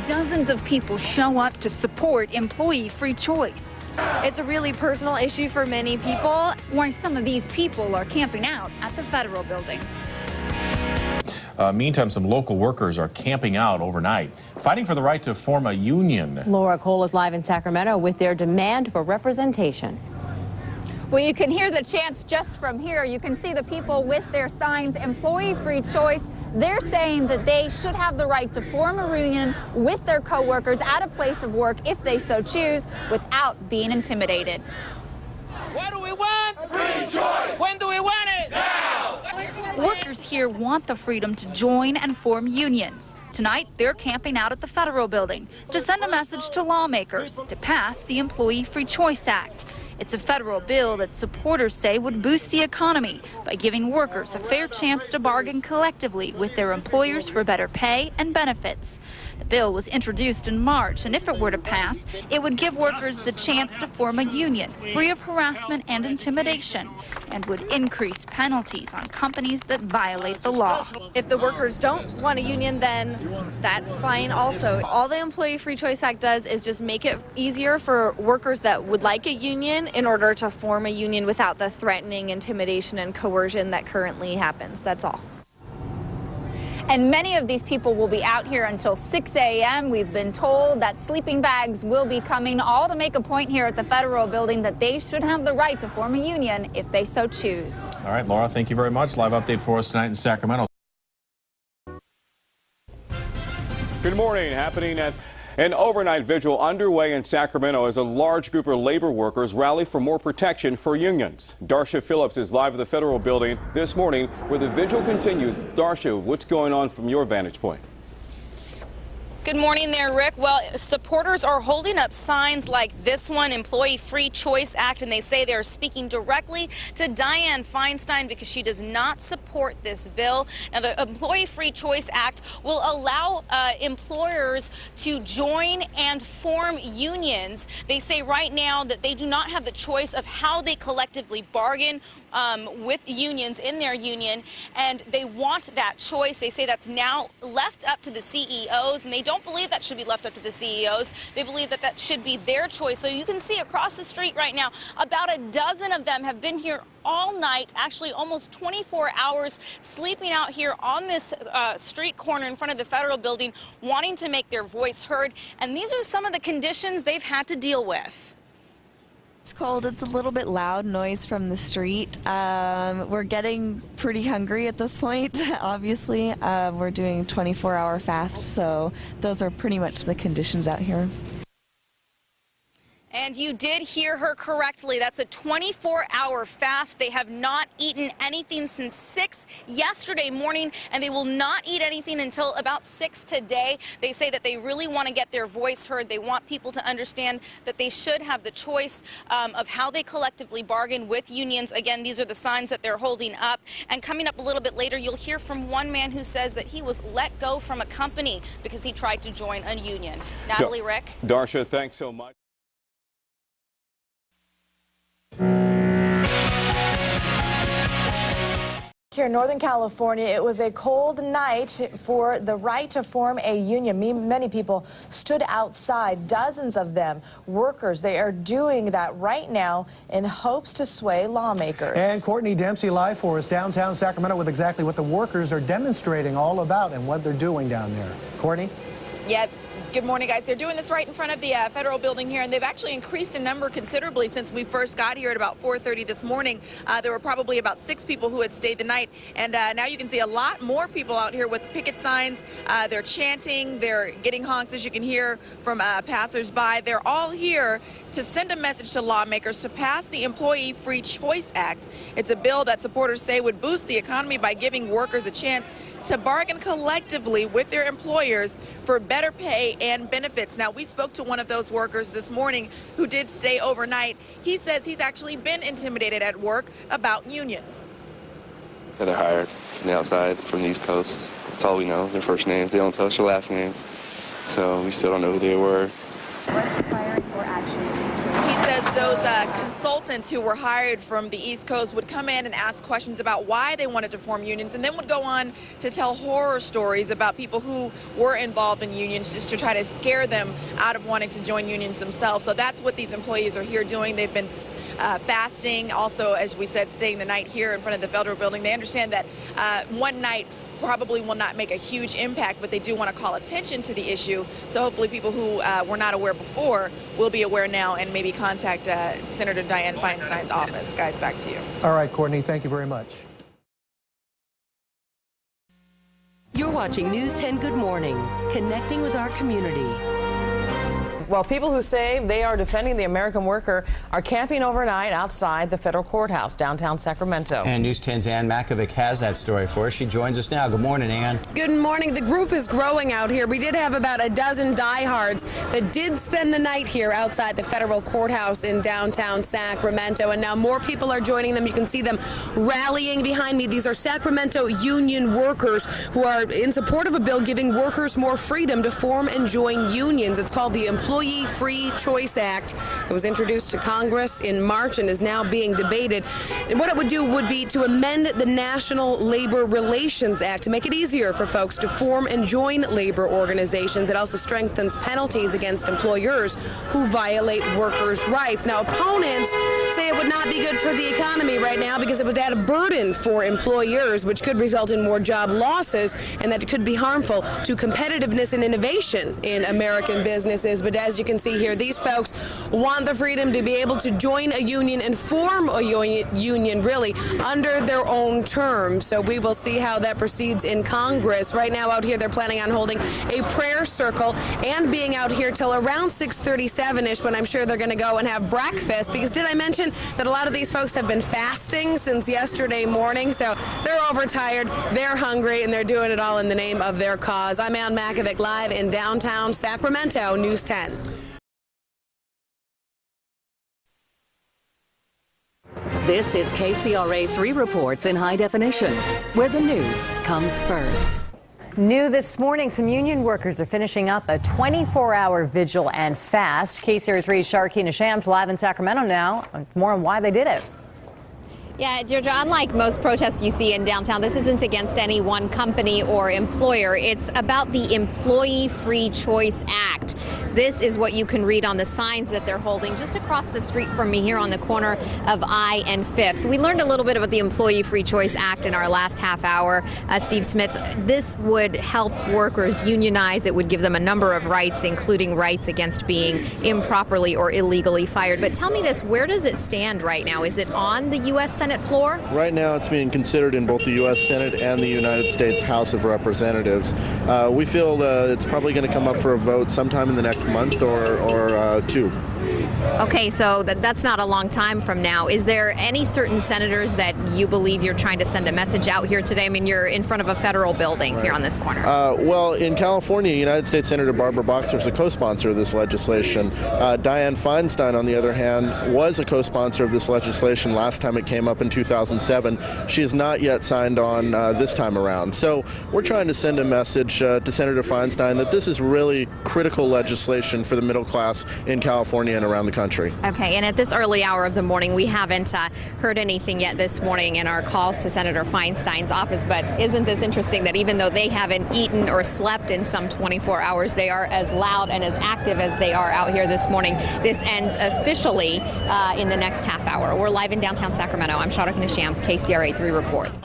dozens of people show up to support employee free choice. It's a really personal issue for many people. Why some of these people are camping out at the Federal Building. Meantime, some local workers are camping out overnight, fighting for the right to form a union. Laura Cole is live in Sacramento with their demand for representation. Well, you can hear the chants just from here. You can see the people with their signs, employee free choice. They're saying that they should have the right to form a union with their coworkers at a place of work if they so choose without being intimidated. What do we want? Free choice. When do we want it? Now. Workers here want the freedom to join and form unions. Tonight, they're camping out at the Federal Building to send a message to lawmakers to pass the Employee Free Choice Act. It's a federal bill that supporters say would boost the economy by giving workers a fair chance to bargain collectively with their employers for better pay and benefits. The bill was introduced in March, and if it were to pass, it would give workers the chance to form a union free of harassment and intimidation, and would increase penalties on companies that violate the law. If the workers don't want a union, then that's fine also. All the Employee Free Choice Act does is just make it easier for workers that would like a union in order to form a union without the threatening, intimidation, and coercion that currently happens. That's all. And many of these people will be out here until 6 a.m. We've been told that sleeping bags will be coming, all to make a point here at the Federal Building that they should have the right to form a union if they so choose. All right, Laura, thank you very much. Live update for us tonight in Sacramento. Good morning. Happening at an overnight vigil underway in Sacramento as a large group of labor workers rally for more protection for unions. Darsha Phillips is live at the Federal Building this morning where the vigil continues. Darsha, what's going on from your vantage point? Good morning there, Rick. Well, supporters are holding up signs like this one, Employee Free Choice Act, and they say they're speaking directly to Dianne Feinstein because she does not support this bill. Now, the Employee Free Choice Act will allow employers to join and form unions. They say right now that they do not have the choice of how they collectively bargain with unions in their union, and they want that choice. They say that's now left up to the CEOs, and they don't believe that should be left up to the CEOs. They believe that that should be their choice. So you can see across the street right now, about a dozen of them have been here all night, actually almost 24 hours, sleeping out here on this street corner in front of the Federal Building, wanting to make their voice heard. And these are some of the conditions they've had to deal with. It's cold. It's a little bit loud noise from the street. We're getting pretty hungry at this point, obviously. We're doing 24-hour fast, so those are pretty much the conditions out here. And you did hear her correctly. That's a 24-hour fast. They have not eaten anything since 6 yesterday morning, and they will not eat anything until about 6 today. They say that they really want to get their voice heard. They want people to understand that they should have the choice of how they collectively bargain with unions. Again, these are the signs that they're holding up. And coming up a little bit later, you'll hear from one man who says that he was let go from a company because he tried to join a union. Natalie, Rick. Darsha, thanks so much. Here in Northern California, it was a cold night for the right to form a union. Many people stood outside, dozens of them, workers. They are doing that right now in hopes to sway lawmakers. And Courtney Dempsey live for us downtown Sacramento with exactly what the workers are demonstrating all about and what they're doing down there. Courtney? Yeah. Good morning, guys. They're doing this right in front of the Federal Building here, and they've actually increased in number considerably since we first got here at about 4:30 this morning. There were probably about 6 people who had stayed the night, and now you can see a lot more people out here with picket signs. They're chanting, they're getting honks, as you can hear from passersby. They're all here to send a message to lawmakers to pass the Employee Free Choice Act. It's a bill that supporters say would boost the economy by giving workers a chance to bargain collectively with their employers for better pay and benefits. Now, we spoke to one of those workers this morning who did stay overnight. He says he's actually been intimidated at work about unions. They're hired from the outside, from the East Coast. That's all we know, their first names. They don't tell us their last names, so we still don't know who they were. What's firing for action? He says those consultants who were hired from the East Coast would come in and ask questions about why they wanted to form unions, and then would go on to tell horror stories about people who were involved in unions just to try to scare them out of wanting to join unions themselves. So that's what these employees are here doing. They've been fasting, also, as we said, staying the night here in front of the Federal Building. They understand that one night probably will not make a huge impact, but they do want to call attention to the issue. So hopefully people who were not aware before will be aware now and maybe contact Senator Dianne Feinstein's office. Guys, back to you. All right, Courtney, thank you very much. You're watching News 10 Good Morning, connecting with our community. Well, people who say they are defending the American worker are camping overnight outside the federal courthouse downtown Sacramento. And News 10's Ann Makovic has that story for us. She joins us now. Good morning, Ann. Good morning. The group is growing out here. We did have about a dozen diehards that did spend the night here outside the federal courthouse in downtown Sacramento, and now more people are joining them. You can see them rallying behind me. These are Sacramento union workers who are in support of a bill giving workers more freedom to form and join unions. It's called the Employee Free Choice Act. It was introduced to Congress in March and is now being debated. And what it would do would be to amend the National Labor Relations Act to make it easier for folks to form and join labor organizations. It also strengthens penalties against employers who violate workers' rights. Now, opponents say it would not be good for the economy right now because it would add a burden for employers, which could result in more job losses, and that it could be harmful to competitiveness and innovation in American businesses. But as you can see here, these folks want the freedom to be able to join a union and form a union really under their own terms. So we will see how that proceeds in Congress. Right now out here, they're planning on holding a prayer circle and being out here till around 6:37-ish, when I'm sure they're going to go and have breakfast, because did I mention that a lot of these folks have been fasting since yesterday morning? So they're overtired, they're hungry, and they're doing it all in the name of their cause. I'm Ann Makovic, live in downtown Sacramento, News 10. This is KCRA 3 Reports in high definition, where the news comes first. New this morning, some union workers are finishing up a 24-hour vigil and fast. KCRA 3's Sharkina Shams live in Sacramento now. More on why they did it. Yeah, Deirdre, unlike most protests you see in downtown, this isn't against any one company or employer. It's about the Employee Free Choice Act. This is what you can read on the signs that they're holding just across the street from me here on the corner of I and 5th. We learned a little bit about the Employee Free Choice Act in our last half hour. Steve Smith, this would help workers unionize. It would give them a number of rights, including rights against being improperly or illegally fired. But tell me this, where does it stand right now? Is it on the U.S. Senate floor? Right now it's being considered in both the U.S. Senate and the United States House of Representatives. We feel it's probably going to come up for a vote sometime in the next month or two. Okay, so that's not a long time from now. Is there any certain senators that you believe you're trying to send a message out here today? I mean, you're in front of a federal building here on this corner. Well, in California, United States Senator Barbara Boxer is a co-sponsor of this legislation. Dianne Feinstein, on the other hand, was a co-sponsor of this legislation last time it came up in 2007. She has not yet signed on this time around. So we're trying to send a message to Senator Feinstein that this is really critical legislation for the middle class in California and around the country. Okay, and at this early hour of the morning, we haven't heard anything yet this morning in our calls to Senator Feinstein's office, but isn't this interesting that even though they haven't eaten or slept in some 24 hours, they are as loud and as active as they are out here this morning. This ends officially in the next half hour. We're live in downtown Sacramento. I'm Sharkina Shams, KCRA 3 Reports.